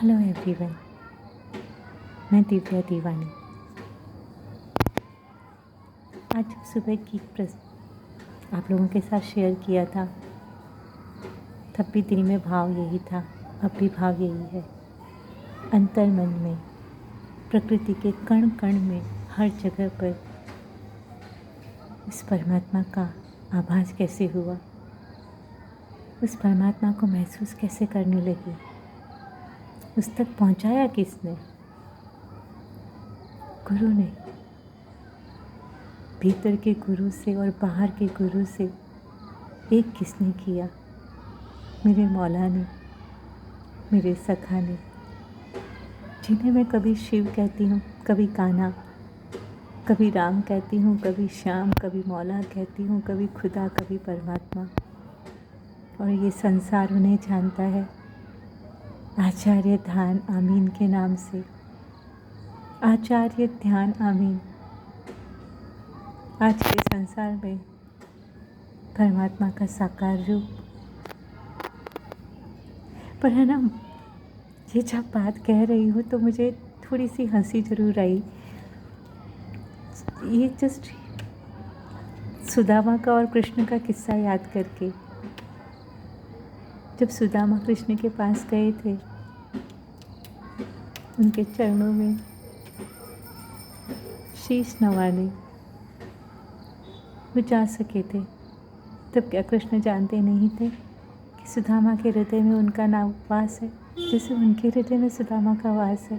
Hello everyone, मैं दिव्या दीवानी। आज जब सुबह गीत आप लोगों के साथ शेयर किया था, तब भी दिल में भाव यही था, अब भी भाव यही है। अंतर मन में, प्रकृति के कण कण में, हर जगह पर उस परमात्मा का आभास कैसे हुआ, उस परमात्मा को महसूस कैसे करने लगी, उस तक पहुंचाया किसने? गुरु ने। भीतर के गुरु से और बाहर के गुरु से एक किसने किया? मेरे मौला ने, मेरे सखा ने, जिन्हें मैं कभी शिव कहती हूँ, कभी कान्हा, कभी राम कहती हूँ, कभी श्याम, कभी मौला कहती हूँ, कभी खुदा, कभी परमात्मा। और ये संसार उन्हें जानता है आचार्य ध्यान आमीन के नाम से। आचार्य ध्यान आमीन आज के संसार में परमात्मा का साकार रूप। पर है ना, ये जब बात कह रही हूँ तो मुझे थोड़ी सी हंसी ज़रूर आई। ये जस्ट सुदामा का और कृष्ण का किस्सा याद करके। जब सुदामा कृष्ण के पास गए थे, उनके चरणों में शीश नवाने वो जा सके थे, तब क्या कृष्ण जानते नहीं थे कि सुदामा के हृदय में उनका नाम वास है, जैसे उनके हृदय में सुदामा का वास है।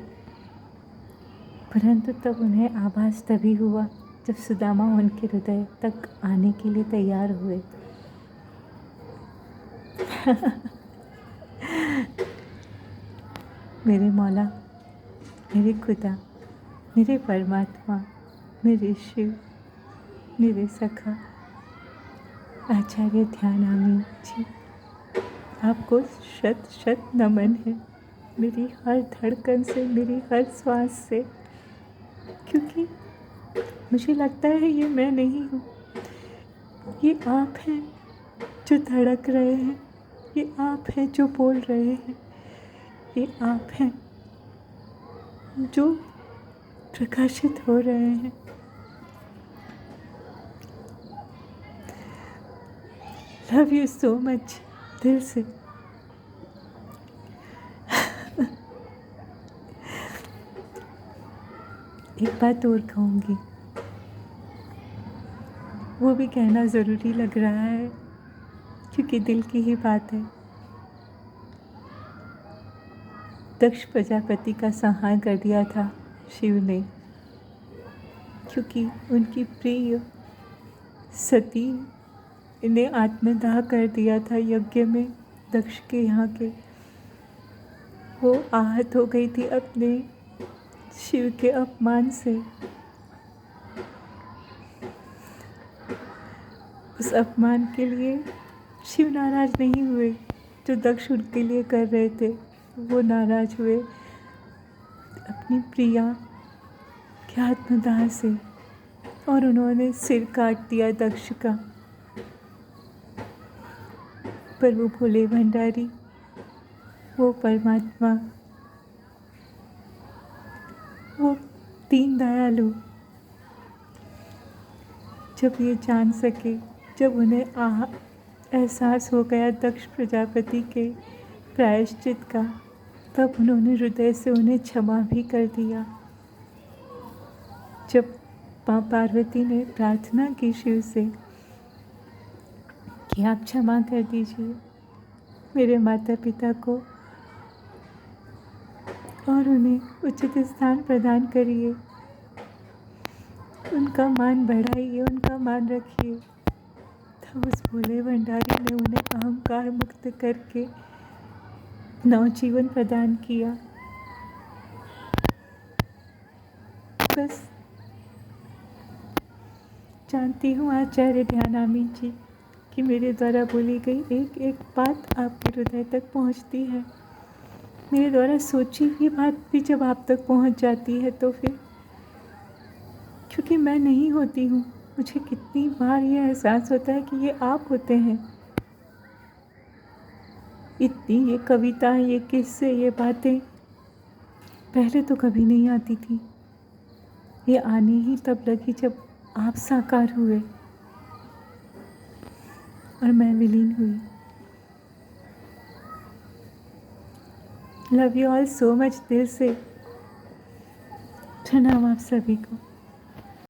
परंतु तब उन्हें आभास तभी हुआ जब सुदामा उनके हृदय तक आने के लिए तैयार हुए। मेरे मौला, मेरे खुदा, मेरे परमात्मा, मेरे शिव, मेरे सखा आचार्य ध्यान आमीन जी, आपको शत शत नमन है, मेरी हर धड़कन से, मेरी हर श्वास से। क्योंकि मुझे लगता है ये मैं नहीं हूँ, ये आप हैं जो धड़क रहे हैं, ये आप हैं जो बोल रहे हैं, ये आप हैं जो प्रकाशित हो रहे हैं। लव यू सो मच, दिल से। एक बात और कहूँगी, वो भी कहना ज़रूरी लग रहा है क्योंकि दिल की ही बात है। दक्ष प्रजापति का संहार कर दिया था शिव ने, क्योंकि उनकी प्रिय सती ने आत्मदाह कर दिया था यज्ञ में दक्ष के यहाँ के। वो आहत हो गई थी अपने शिव के अपमान से। उस अपमान के लिए शिव नाराज नहीं हुए, जो दक्ष उनके लिए कर रहे थे वो नाराज हुए अपनी प्रिया के आत्मदाह से, और उन्होंने सिर काट दिया दक्ष का। पर वो भोले भंडारी, वो परमात्मा, वो दीन दयालु, जब ये जान सके, जब उन्हें एहसास हो गया दक्ष प्रजापति के प्रायश्चित का, तब उन्होंने हृदय से उन्हें क्षमा भी कर दिया। जब माँ पार्वती ने प्रार्थना की शिव से कि आप क्षमा कर दीजिए मेरे माता पिता को और उन्हें उचित स्थान प्रदान करिए, उनका मान बढ़ाइए, उनका मान रखिए, तब उस भोले भंडारी ने उन्हें अहंकार मुक्त करके नवजीवन प्रदान किया। बस जानती हूँ आचार्य ध्यान आमीन जी कि मेरे द्वारा बोली गई एक एक बात आपके हृदय तक पहुँचती है। मेरे द्वारा सोची हुई बात भी जब आप तक पहुँच जाती है तो फिर, क्योंकि मैं नहीं होती हूँ, मुझे कितनी बार ये एहसास होता है कि ये आप होते हैं। इतनी ये कविता, ये किस्से, ये बातें पहले तो कभी नहीं आती थी, ये आने ही तब लगी जब आप साकार हुए और मैं विलीन हुई। Love you all so much, दिल से प्रणाम आप सभी को।